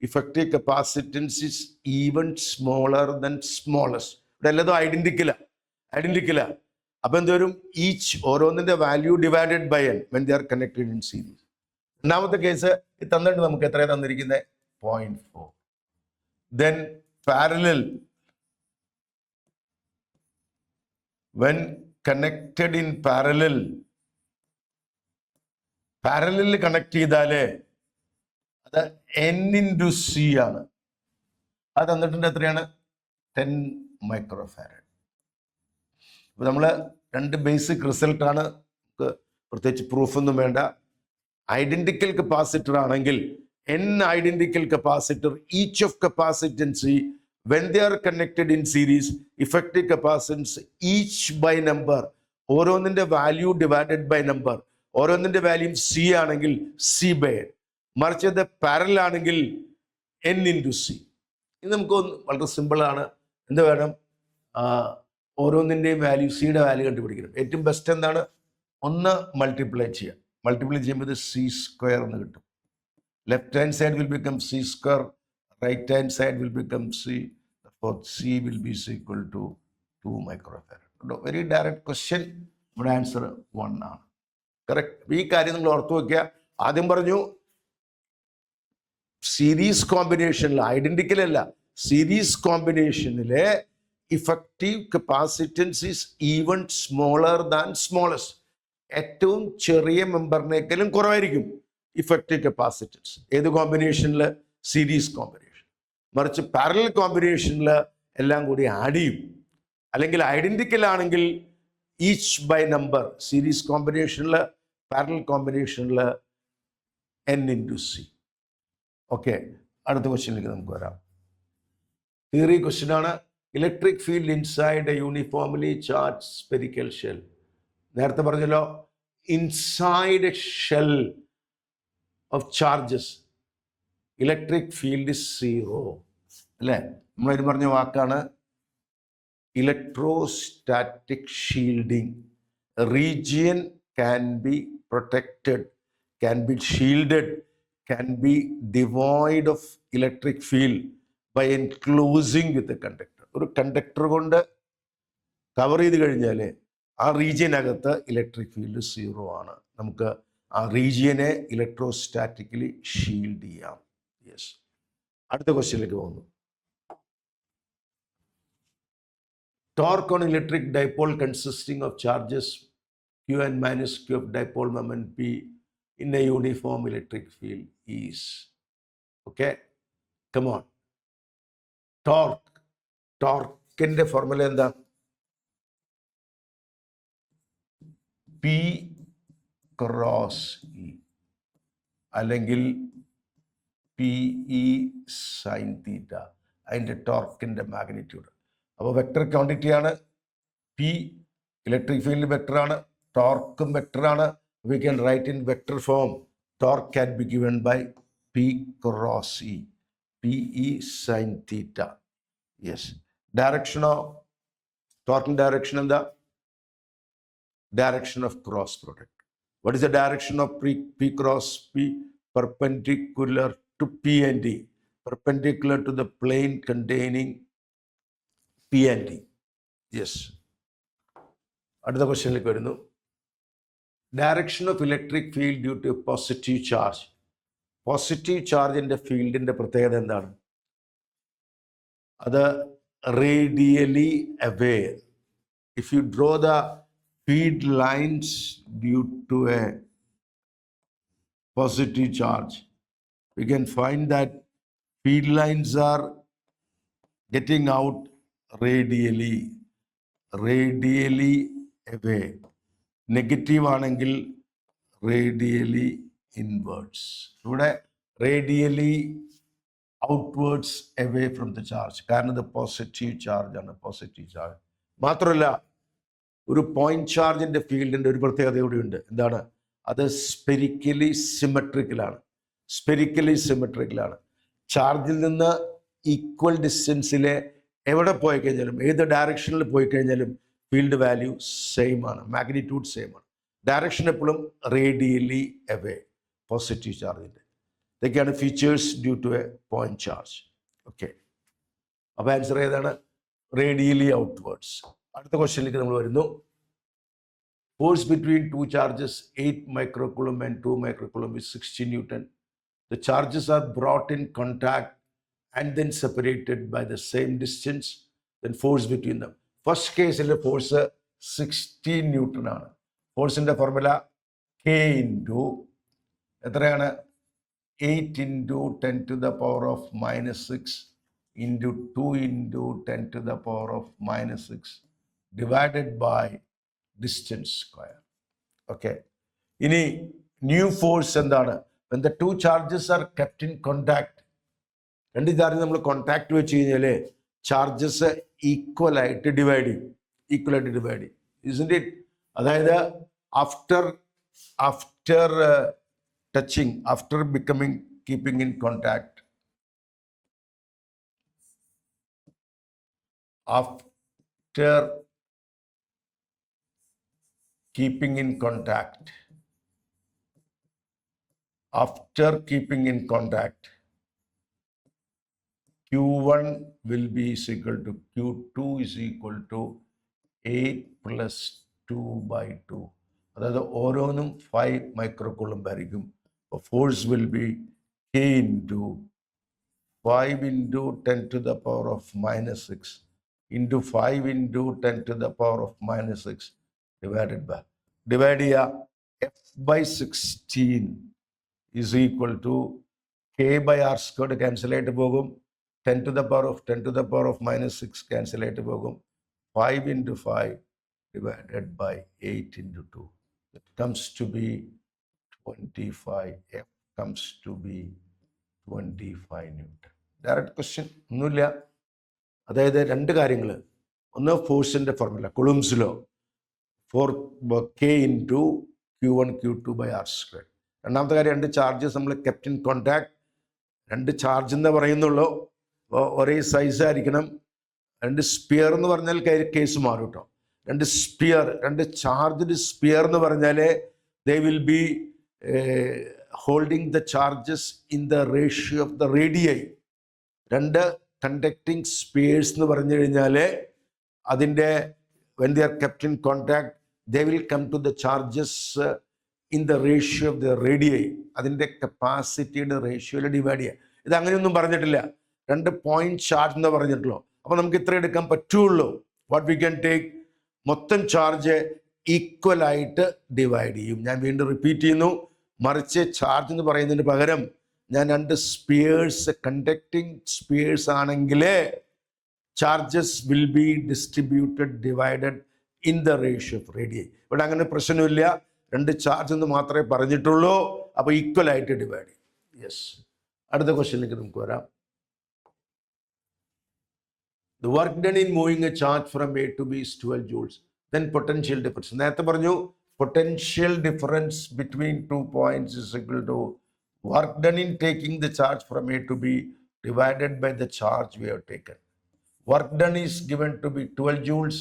[SPEAKER 1] effective capacitance is even smaller than smallest. ഇവിടെ എല്ലാതും ഐഡന്റിക്കലാ. അപ്പൊ എന്തോരും? ഈച്ച് ഓരോന്നിന്റെ value divided by N when they are connected in series. രണ്ടാമത്തെ കേസ് തന്നിട്ട് നമുക്ക് എത്ര തന്നിരിക്കുന്നത്? 0.4. Then parallel, when connected in parallel connect ചെയ്താലേ അത് n into c ആണ്. അത് തന്നിട്ടുണ്ട് എത്രയാണ്? 10 മൈക്രോഫാരഡ്. അപ്പൊ നമ്മള് രണ്ട് ബേസിക് റിസൾട്ട് ആണ്, പ്രത്യേകിച്ച് പ്രൂഫൊന്നും വേണ്ട. ഐഡന്റിക്കൽ കപ്പാസിറ്റർ ആണെങ്കിൽ n identical capacitor, each of capacitance when they are connected in series, effective capacitance each by number, ഓരോന്നിന്റെ വാല്യൂ ഡിവൈഡഡ് ബൈ നമ്പർ. ഓരോന്നിന്റെ വാല്യൂ c ആണെങ്കിൽ c by n. മറിച്ചത് പാരലൽ ആണെങ്കിൽ n into c. ഇത് നമുക്ക് വളരെ simple ആണ്. എന്ത് വേണം? ഓരോന്നിന്റെയും വാല്യൂ, സിയുടെ വാല്യൂ കണ്ടുപിടിക്കണം. ഏറ്റവും ബെസ്റ്റ് എന്താണ്? ഒന്ന് മൾട്ടിപ്ലൈ ചെയ്യാം. മൾട്ടിപ്ലൈ ചെയ്യുമ്പോൾ ഇത് c² എന്ന് കിട്ടും. Left hand side will become c square, right hand side will become c. Therefore, c will be equal to 2 microfarad. Very direct question. നമ്മുടെ ആൻസർ 1 ആണ്. കറക്റ്റ്. ഈ കാര്യം നിങ്ങൾ ഓർത്തു വെക്കുക. ആദ്യം പറഞ്ഞു സീരീസ് കോമ്പിനേഷനിൽ, ഐഡന്റിക്കൽ അല്ല, സീരീസ് കോമ്പിനേഷനിലെ effective capacitance is even smaller than smallest. ഏറ്റവും ചെറിയ മെമ്പറിനേക്കാളും കുറവായിരിക്കും ഇഫക്റ്റീവ് കപ്പാസിറ്റൻസ്. ഏത് കോമ്പിനേഷനിൽ? Series combination. മറിച്ച് പാരലൽ കോമ്പിനേഷനിൽ എല്ലാം കൂടി ആഡ് ചെയ്യും. അല്ലെങ്കിൽ ഐഡന്റിക്കൽ ആണെങ്കിൽ ഈച്ച് ബൈ നമ്പർ. സീരീസ് കോമ്പിനേഷനിൽ, പാരലൽ കോമ്പിനേഷനിൽ n into c. ഓക്കെ, അടുത്ത ക്വസ്റ്റ്യനിലേക്ക് നമുക്ക് വരാം. തിയറി ക്വസ്റ്റ്യൻ ആണ്. Electric field inside a uniformly charge spherical shell. നേരത്തെ പറഞ്ഞല്ലോ, inside a shell of charges electric field is 0 അല്ലേ? നമ്മളതിന് പറഞ്ഞ വാക്കാണ് electrostatic shielding. Region can be protected, can be shielded, can be devoid of electric field by enclosing with the conductor. ഒരു conductor കൊണ്ട് cover ചെയ്ത് കഴിഞ്ഞാൽ ആ റീജിയനകത്ത് ഇലക്ട്രിക് ഫീൽഡ് 0 ആണ്. നമുക്ക് ആ റീജിയനെ ഇലക്ട്രോസ്റ്റാറ്റിക്കലി ഷീൽഡ് ചെയ്യാം. യെസ്. അടുത്ത ക്വസ്റ്റ്യനിലേക്ക് പോകുന്നു. Torque on electric dipole consisting of charges q and minus q of dipole moment p in a uniform electric field is. Okay, come on. ടോർക്കിന്റെ ഫോർമുല എന്താ? p ക്രോസ് ഇ അല്ലെങ്കിൽ PE സൈൻ തീറ്റ. അതിൻ്റെ ടോർക്കിൻ്റെ magnitude. അപ്പോൾ vector ക്വാണ്ടിറ്റിയാണ് P. Electric field വെക്ടറാണ്, ടോർക്കും വെക്ടറാണ്. We can write in vector form. Torque can be given by P cross E, PE sine theta. Yes. ഡയറക്ഷനോ? ടോർക്കിൻ്റെ ഡയറക്ഷൻ എന്താ? Direction of cross product. What is the direction of P cross P? Perpendicular to P and D. Perpendicular to the plane containing P and D. Yes. അടുത്ത ക്വസ്റ്റ്യനിലേക്ക് വരുന്നു. Direction of electric field due to positive charge. Positive ചാർജിൻ്റെ ഫീൽഡിൻ്റെ പ്രത്യേകത എന്താണ്? അത് radially away. If you draw the field lines due to a positive charge, we can find that field lines are getting out radially away. Negative ആണെങ്കിൽ radially inwards. ഇവിടെ radially outwards away from the charge. കാരണം ഇത് positive charge ആണ്, positive charge. മാത്രമല്ല ഒരു point ചാർജിന്റെ ഫീൽഡിന്റെ ഒരു പ്രത്യേകത കൂടിയുണ്ട്. എന്താണ് അത്? സ്പെരിക്കലി സിമെട്രിക്കലാണ്. സ്പെരിക്കലി സിമെട്രിക്കലാണ്. ചാർജിൽ നിന്ന് ഈക്വൽ ഡിസ്റ്റൻസിലെ എവിടെ പോയി കഴിഞ്ഞാലും, ഏത് ഡയറക്ഷനിൽ പോയി കഴിഞ്ഞാലും ഫീൽഡ് വാല്യൂ സെയിം ആണ്, മാഗ്നിറ്റ്യൂഡ് സെയിം ആണ്. ഡയറക്ഷൻ എപ്പോഴും റേഡിയലി അവേ, പോസിറ്റീവ് ചാർജിൻ്റെ. ഇതൊക്കെയാണ് features due to a point charge. Okay, അപ്പോൾ ആൻസർ ഏതാണ്? Radially outwards. അടുത്ത ക്വസ്റ്റ്യനിലേക്ക് നമ്മൾ വരുന്നു. Force between two charges 8 microcoulomb and 2 microcoulomb is 60 Newton. The charges are brought in contact and then separated by the same distance. Then force between them. First കേസിലെ force 60 Newton ആണ്. ഫോഴ്സിൻ്റെ formula K into എത്രയാണ്? 8 into 10 to the power of -6 into 2 into 10 to the power of -6 divided by distance square. Okay. ഇനി new force എന്താണ്? When the two charges are kept in contact, രണ്ട് charge നമ്മൾ contact വെച്ച് കഴിഞ്ഞാൽ charges equal ആയിട്ട് divide ചെയ്യും. Isn't it? അതായത് after touching, after keeping in contact, after keeping in contact, Q1 will be is equal to Q2 is equal to 8 plus 2 by 2. അതായത് ഓരോന്നും 5 microcoulomb ആയിരിക്കും. Force will be K into 5 into 10 to the power of -6 into 5 into 10 to the power of -6 divide ചെയ്യുക. F by 16 is equal to K by R squared cancel ആയിട്ട് പോകും. 10 to the power of -6 cancel ആയിട്ട് പോകും. 5 into 5 divided by 8 into 2. It comes to be 25. F comes to be 25 Newton. Direct question ഒന്നുമില്ല. അതായത് രണ്ട് കാര്യങ്ങൾ. ഒന്ന് ഫോഴ്സിൻ്റെ formula Coulomb's law for K into Q1 Q2 by R squared. രണ്ടാമത്തെ കാര്യം, രണ്ട് ചാർജസ് നമ്മൾ കെപ്റ്റ് ഇൻ കോണ്ടാക്ട്. രണ്ട് ചാർജ് എന്ന് പറയുന്നുള്ളൂ, ഒരേ സൈസ് ആയിരിക്കണം. രണ്ട് സ്പിയർ എന്ന് പറഞ്ഞാൽ കേസ് മാറും കേട്ടോ. രണ്ട് ചാർജ്ഡ് സ്പിയർ എന്ന് പറഞ്ഞാൽ they will be holding the charges in the ratio of the radii. രണ്ട് കണ്ടക്ടിങ് സ്പിയേഴ്സ് എന്ന് പറഞ്ഞു കഴിഞ്ഞാൽ അതിൻ്റെ when they are kept in contact they will come to the charges in the ratio of the radii. അതിൻ്റെ കപ്പാസിറ്റിയുടെ റേഷ്യോയിൽ divide ചെയ്യുക. ഇത് അങ്ങനെയൊന്നും പറഞ്ഞിട്ടില്ല, രണ്ട് പോയിന്റ് ചാർജ് എന്ന് പറഞ്ഞിട്ടുള്ളൂ. അപ്പോൾ നമുക്ക് ഇത്ര എടുക്കാൻ പറ്റുള്ളൂ. വാട്ട് വി ക്യാൻ ടേക്ക്, മൊത്തം ചാർജ് ഈക്വൽ ആയിട്ട് ഡിവൈഡ് ചെയ്യും. ഞാൻ വീണ്ടും റിപ്പീറ്റ് ചെയ്യുന്നു, മറിച്ച് ചാർജ് എന്ന് പറയുന്നതിന് പകരം ഞാൻ രണ്ട് സ്പിയേഴ്സ്, കണ്ടക്ടിങ് സ്പിയേഴ്സ് ആണെങ്കിൽ charges will be distributed divided in the ratio of radii. ഇവിടെ അങ്ങനെ പ്രശ്നമില്ല, രണ്ട് ചാർജ് എന്ന് മാത്രമേ പറഞ്ഞിട്ടുള്ളൂ. അപ്പോൾ ഈക്വൽ ആയിട്ട് ഡിവൈഡ് ചെയ്യും. യെസ്, അടുത്ത ക്വസ്റ്റ്യനിലേക്ക് നമുക്ക് വരാം. The work done in moving a charge from A to B is 12 joules. Then potential difference. നേരത്തെ പറഞ്ഞു potential difference between 2 points is equal to work done in taking the charge from A to B divided by the charge we have taken. Work done is given to be 12 joules.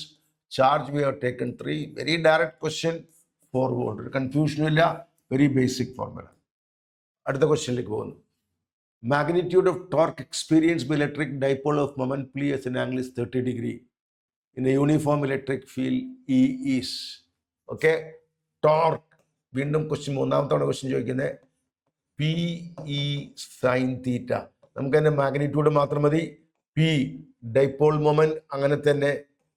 [SPEAKER 1] Charge we have taken 3. Very direct question, 4 volt. Confusion ഇല്ല, very basic formula. അടുത്ത ക്വസ്റ്റ്യനിലേക്ക് പോകുന്നു. Magnitude of torque experienced by electric dipole of moment P as an angle is 30 degree in a uniform electric field E is. Okay, torque വീണ്ടും question മൂന്നാമത്തെ question ചോദിക്കുന്നത് P E sine theta. നമുക്ക് അതിൻ്റെ magnitude മാത്രം മതി. P dipole moment, അങ്ങനെ തന്നെ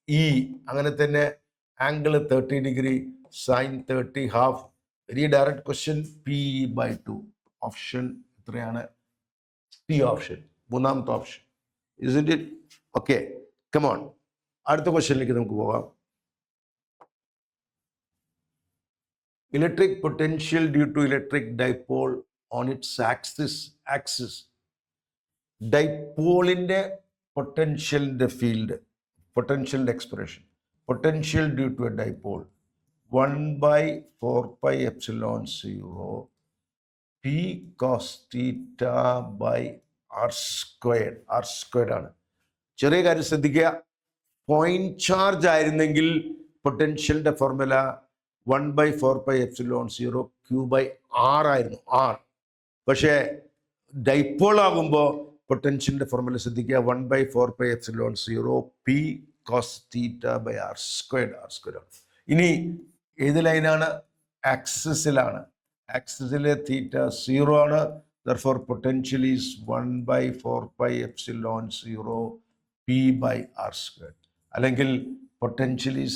[SPEAKER 1] E, അങ്ങനെ തന്നെ angle 30 degree, sine 30 half. Very direct question. P by 2. Option എത്രയാണ്? സി ഓപ്ഷൻ, മൂന്നാമത്തെ option. Isn't it? Okay, come on. അടുത്ത ക്വസ്റ്റ്യനിലേക്ക് നമുക്ക് പോകാം. Electric potential due to electric dipole on its axis. ഡൈപോളിന്റെ പൊട്ടൻഷ്യലിന്റെ ഫീൽഡ്, പൊട്ടൻഷ്യലിന്റെ expression, potential due to a dipole 1/4πε0 p cos theta by r squared. r squared ആണ്. ചെറിയ കാര്യം ശ്രദ്ധിക്കുക. പോയിന്റ് ചാർജ് ആയിരുന്നെങ്കിൽ പൊട്ടൻഷ്യലിന്റെ ഫോർമുല 1/4πε0 q/r ആയിരുന്നു, r. പക്ഷേ ഡൈപോൾ ആകുമ്പോൾ പൊട്ടൻഷ്യലിന്റെ ഫോർമുല ശ്രദ്ധിക്കുക, 1/4πε0 p cos theta by r squared. ആണ്. ഇനി ഏത് ലൈനാണ്? ആക്സിസിലാണ്. ആക്സിസിലെ തീറ്റ 0 ആണ്. therefore potential is 1/4πε0 p by r squared. അല്ലെങ്കിൽ potential is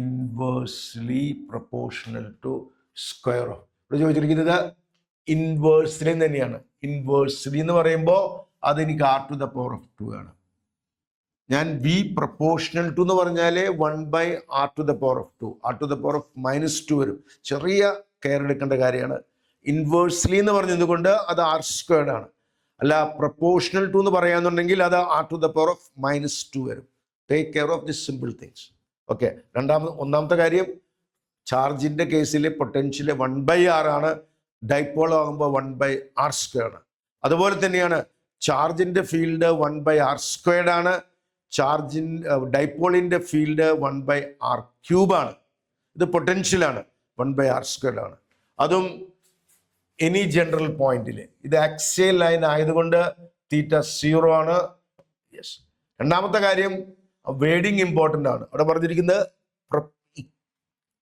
[SPEAKER 1] inversely proportional to square of. ഇവിടെ ചോദിച്ചിരിക്കുന്നത് ഇൻവേഴ്സ്ലി തന്നെയാണ്. ഇൻവേഴ്സ്ലി എന്ന് പറയുമ്പോൾ അതെനിക്ക് r to the power of 2 ആണ്. ഞാൻ v പ്രപ്പോർഷണൽ ടു എന്ന് പറഞ്ഞാൽ 1/r to the power of 2, r to the power of -2 വരും. ചെറിയ കെയർ എടുക്കേണ്ട കാര്യമാണ്. ഇൻവേഴ്സ്ലി എന്ന് പറഞ്ഞത് കൊണ്ട് അത് r സ്ക്വയർഡ് ആണ്. അല്ല, പ്രപ്പോർഷണൽ ടു എന്ന് പറയാന്നുണ്ടെങ്കിൽ അത് r to the power of -2 വരും. Take care of this simple things. Okay. ഒന്നാമത്തെ കാര്യം, ചാർജിന്റെ കേസിൽ പൊട്ടൻഷ്യൽ 1/r ആണ്. ഡൈപോൾ ആകുമ്പോൾ 1/r² ആണ്. അതുപോലെ തന്നെയാണ് ചാർജിന്റെ ഫീൽഡ് 1/r² ആണ്. ഡൈപോളിന്റെ ഫീൽഡ് 1/r³ ആണ്. ഇത് പൊട്ടൻഷ്യലാണ്, 1/r² ആണ്. അതും എനി ജനറൽ പോയിന്റിൽ. ഇത് ആക്സിയൽ ലൈൻ ആയതുകൊണ്ട് തീറ്റ 0 ആണ്. യെസ്. രണ്ടാമത്തെ കാര്യം, വേഡിങ് ഇമ്പോർട്ടൻ്റ് ആണ്. അവിടെ പറഞ്ഞിരിക്കുന്നത്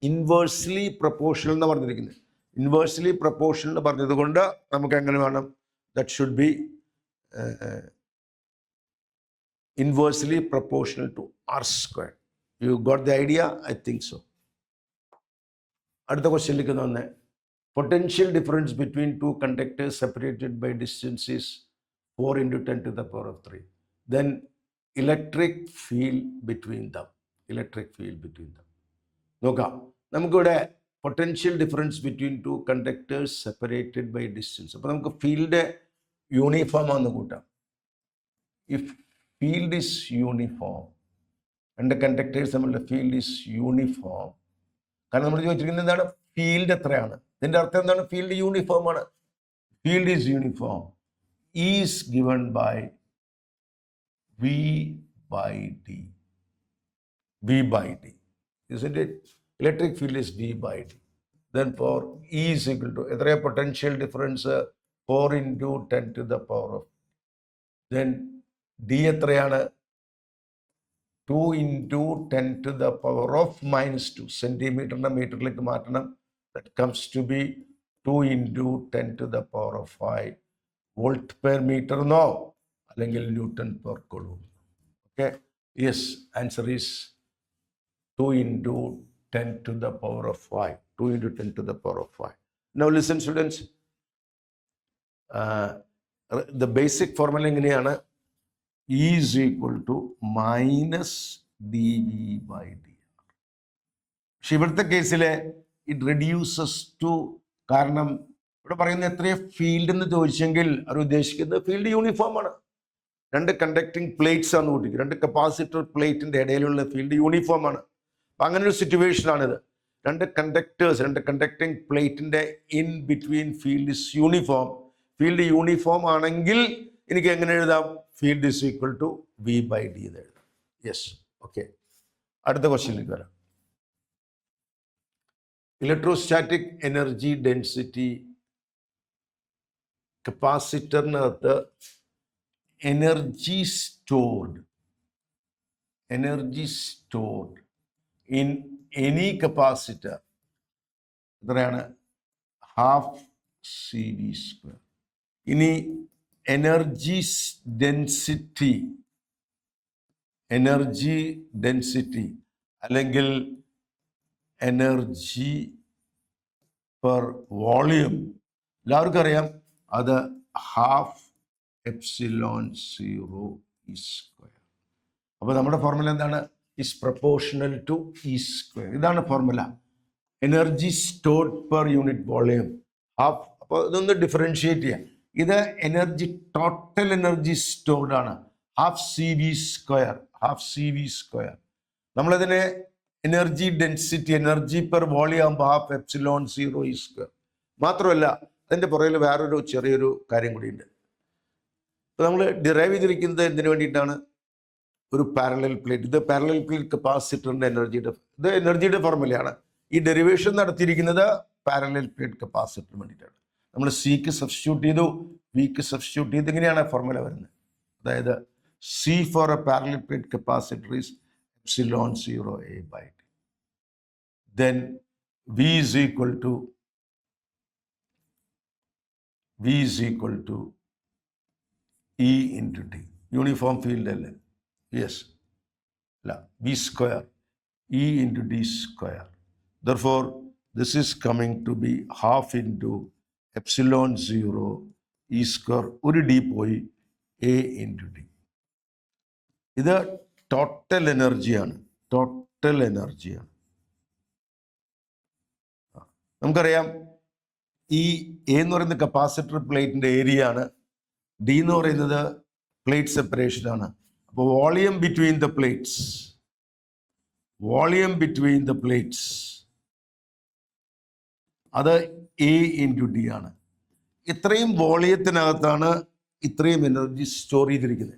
[SPEAKER 1] ഇൻവേഴ്സ്ലി പ്രപ്പോർഷണൽ എന്ന് പറഞ്ഞിരിക്കുന്നത്. ഇൻവേഴ്സ്ലി പ്രപ്പോർഷണൽ എന്ന് പറഞ്ഞത് കൊണ്ട് നമുക്ക് എങ്ങനെ വേണം? That should be inversely proportional to r². You got the idea? I think so. അടുത്ത ക്വസ്റ്റ്യനിലേക്ക് വന്നേ. Potential difference between two conductors separated by distance is 4 × 10⁻³ then electric field between them. Electric field between them നോക്കാം. നമുക്കിവിടെ potential difference between two conductors separated by distance. അപ്പോൾ നമുക്ക് field uniform ആണെന്ന് കൂട്ടാം. If field is uniform and the conductors തമ്മിലുള്ള field is uniform. കാരണം നമ്മൾ ചോദിച്ചിരിക്കുന്നത് എന്താണ്? ഫീൽഡ് എത്രയാണ്. ഇതിന്റെ അർത്ഥം എന്താണ്? ഫീൽഡ് യൂണിഫോം ആണ്. Field is uniform is given by V/d. V/d. Isn't it? Electric field is V/d. Then for E is equal to എത്രയാ potential difference? 4 × 10⁻. Then d എത്രയാണ്? 2 × 10⁻². സെന്റിമീറ്ററിന്റെ മീറ്ററിലേക്ക് മാറ്റണം. That comes to be 2 × 10⁵ volt per metre എന്നോ അല്ലെങ്കിൽ newton per coulomb. Okay. Yes, answer is 2 × 10⁵. 2 × 10⁵. Now listen students, the basic formula എങ്ങനെയാണ്? E is equal to -dV/dr. പക്ഷെ ഇവിടുത്തെ കേസിലെ ഇറ്റ് റെഡ്യൂസസ് ടു, കാരണം ഇവിടെ പറയുന്നത് എത്രയോ ഫീൽഡ് എന്ന് ചോദിച്ചെങ്കിൽ അവർ ഉദ്ദേശിക്കുന്നത് ഫീൽഡ് യൂണിഫോം ആണ്. രണ്ട് കണ്ടക്ടിങ് പ്ലേറ്റ്സ് ആണ് കൂട്ടി, രണ്ട് കപ്പാസിറ്റർ പ്ലേറ്റിന്റെ ഇടയിലുള്ള ഫീൽഡ് യൂണിഫോം ആണ്. അപ്പം അങ്ങനെ ഒരു സിറ്റുവേഷൻ ആണിത്. രണ്ട് കണ്ടക്ടിങ് പ്ലേറ്റിന്റെ in between field is uniform. Field uniform ആണെങ്കിൽ എനിക്ക് എങ്ങനെ എഴുതാം? Field is equal to V/d എന്ന് എഴുതാം. Yes, okay. അടുത്ത ക്വസ്റ്റ്യനിലേക്ക് വരാം. ഇലക്ട്രോസ്റ്റാറ്റിക് എനർജി ഡെൻസിറ്റി കപ്പാസിറ്ററിനകത്ത് energy stored in any capacitor എത്രയാണ്? Half C V square. ഇനി എനർജി ഡെൻസിറ്റി അല്ലെങ്കിൽ എനർജി പെർ വോളിയം എല്ലാവർക്കും അറിയാം, അത് ഹാഫ് എപ്സിലോൺ 0 ഇ സ്ക്വയർ. അപ്പോൾ നമ്മുടെ ഫോർമുല എന്താണ്? Is proportional to E square. ഇതാണ് formula. Energy stored per unit volume half. അപ്പോൾ ഇതൊന്ന് ഡിഫറൻഷിയേറ്റ് ചെയ്യാം. ഇത് എനർജി, ടോട്ടൽ എനർജി സ്റ്റോർഡ് ആണ്, ഹാഫ് സി വി സ്ക്വയർ. നമ്മളതിനെ energy density, energy per volume ആകുമ്പോൾ ഹാഫ് എപ്സിലോൺ 0 ഇ സ്ക്വയർ. മാത്രമല്ല അതിൻ്റെ പുറകിൽ വേറൊരു ചെറിയൊരു കാര്യം കൂടിയുണ്ട്. ഇപ്പോൾ നമ്മൾ ഡിറൈവ് ചെയ്തിരിക്കുന്നത് എന്തിനു വേണ്ടിയിട്ടാണ്? ഒരു പാരലൽ പ്ലേറ്റ്. ഇത് പാരലൽ പ്ലേറ്റ് കപ്പാസിറ്ററിൻ്റെ എനർജിയുടെ ഫോർമുലയാണ്. ഈ ഡെറിവേഷൻ നടത്തിയിരിക്കുന്നത് പാരലൽ പ്ലേറ്റ് കപ്പാസിറ്ററിന് വേണ്ടിയിട്ടാണ്. നമ്മൾ സിക്ക് സബ്സ്റ്റിറ്റ്യൂട്ട് ചെയ്തു, വിക്ക് സബ്സ്റ്റിറ്റ്യൂട്ട് ചെയ്ത് ഇങ്ങനെയാണ് ഫോർമുല വരുന്നത്. അതായത് C for a parallel plate capacitor is epsilon 0 a by t. Then V is equal to E into T. Uniform field അല്ലേ? Yes. അല്ല, V square E into D square. Therefore, this is coming to be half into epsilon 0 E square. ഒരു D പോയി A into D. ഇത് total എനർജിയാണ്. നമുക്കറിയാം ഈ A എന്ന് പറയുന്നത് കപ്പാസിറ്റർ പ്ലേറ്റിന്റെ ഏരിയ ആണ്, ഡി എന്ന് പറയുന്നത് പ്ലേറ്റ് സെപ്പറേഷൻ ആണ്. അപ്പോൾ വോളിയം ബിറ്റ്വീൻ ദ പ്ലേറ്റ്സ് അത് എ ഇൻറ്റു ഡി ആണ്. ഇത്രയും വോളിയത്തിനകത്താണ് ഇത്രയും എനർജി സ്റ്റോർ ചെയ്തിരിക്കുന്നത്.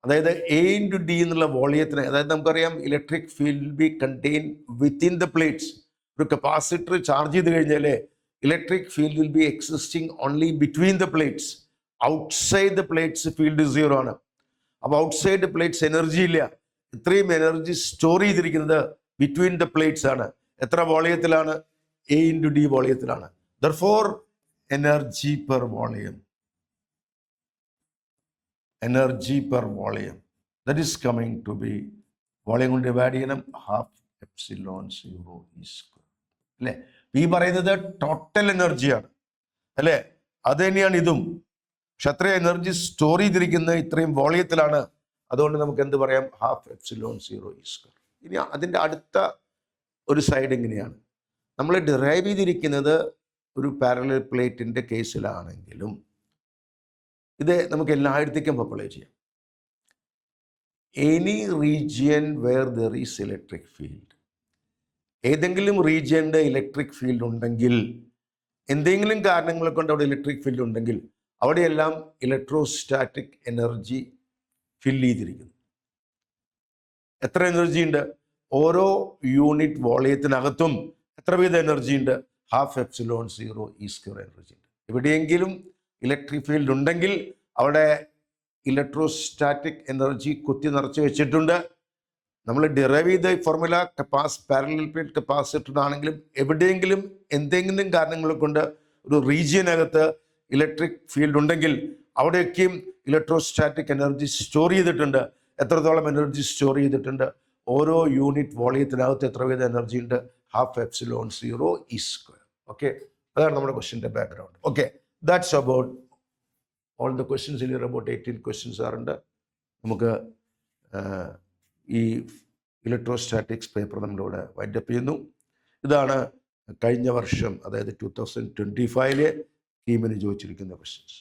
[SPEAKER 1] അതായത് എ ഇൻറ്റു ഡി എന്നുള്ള വോളിയത്തിന്, അതായത് നമുക്കറിയാം electric field be contain within the plates. ഒരു കപ്പാസിറ്റർ ചാർജ് ചെയ്ത് കഴിഞ്ഞാൽ electric field will be existing only between the plates. Outside the plates field 0 ആണ്. അപ്പോൾ ഔട്ട്സൈഡ് ദ പ്ലേറ്റ്സ് എനർജി ഇല്ല. ഇത്രയും എനർജി സ്റ്റോർ ചെയ്തിരിക്കുന്നത് ബിറ്റ്വീൻ ദ പ്ലേറ്റ്സ് ആണ്. എത്ര വോളിയത്തിലാണ്? എ ഇൻറ്റു ഡി വോളിയത്തിലാണ്. Therefore energy per volume that is coming to be volume കൊണ്ട് ഡിവൈഡ് ചെയ്യണം, ഹാഫ് എപ്സിലോൺ 0 ഇ സ്ക്വയർ അല്ലേ? ഈ പറയുന്നത് ടോട്ടൽ എനർജിയാണ് അല്ലേ? അത് തന്നെയാണ് ഇതും. പക്ഷെ അത്രയും എനർജി സ്റ്റോർ ചെയ്തിരിക്കുന്നത് ഇത്രയും വോളിയത്തിലാണ്. അതുകൊണ്ട് നമുക്ക് എന്ത് പറയാം? Half epsilon 0 E square. ഇനി അതിൻ്റെ അടുത്ത ഒരു സൈഡ് എങ്ങനെയാണ്? നമ്മൾ ഡിറൈവ് ചെയ്തിരിക്കുന്നത് ഒരു പാരലൽ പ്ലേറ്റിൻ്റെ കേസിലാണെങ്കിലും ഇത് നമുക്ക് എല്ലായിടത്തേക്കും അപ്ലൈ ചെയ്യാം. Any region where there is electric field, ഏതെങ്കിലും റീജിയൻ്റെ ഇലക്ട്രിക് ഫീൽഡ് ഉണ്ടെങ്കിൽ, എന്തെങ്കിലും കാരണങ്ങളെ കൊണ്ട് അവിടെ ഇലക്ട്രിക് ഫീൽഡ് ഉണ്ടെങ്കിൽ അവിടെയെല്ലാം ഇലക്ട്രോസ്റ്റാറ്റിക് എനർജി ഫില്ല് ചെയ്തിരിക്കുന്നു. എത്ര എനർജി ഉണ്ട്? ഓരോ യൂണിറ്റ് വോളിയത്തിനകത്തും എത്ര വീതം എനർജി ഉണ്ട്? Half epsilon 0 E square energy ഉണ്ട്. എവിടെയെങ്കിലും ഇലക്ട്രിക് ഫീൽഡ് ഉണ്ടെങ്കിൽ അവിടെ ഇലക്ട്രോസ്റ്റാറ്റിക് എനർജി കുത്തി നിറച്ച് വെച്ചിട്ടുണ്ട്. നമ്മൾ ഡിറൈവ് ചെയ്ത ഫോർമുല പാരലൽ പ്ലേറ്റ് കപ്പാസിറ്ററിനാണെങ്കിലും എവിടെയെങ്കിലും എന്തെങ്കിലും കാരണങ്ങൾ കൊണ്ട് ഒരു റീജിയനകത്ത് ഇലക്ട്രിക് ഫീൽഡ് ഉണ്ടെങ്കിൽ അവിടെയൊക്കെയും ഇലക്ട്രോസ്റ്റാറ്റിക് എനർജി സ്റ്റോർ ചെയ്തിട്ടുണ്ട്. എത്രത്തോളം എനർജി സ്റ്റോർ ചെയ്തിട്ടുണ്ട്? ഓരോ യൂണിറ്റ് വോളിയത്തിനകത്ത് എത്ര വീതം എനർജി ഉണ്ട്? Half epsilon 0 E square. Okay, അതാണ് നമ്മുടെ ക്വസ്റ്റ്യൻ്റെ background. Okay, that's about all the questions. ഇനി അബൌട്ട് 18 ക്വസ്റ്റ്യൻസ് ആറുണ്ട്. നമുക്ക് ഈ ഇലക്ട്രോസ്റ്റാറ്റിക്സ് പേപ്പർ നമ്മളിവിടെ വൈൻഡപ്പ് ചെയ്യുന്നു. ഇതാണ് കഴിഞ്ഞ വർഷം, അതായത് 2025 കീമിന് ചോദിച്ചിരിക്കുന്ന ക്വസ്റ്റ്യൻസ്.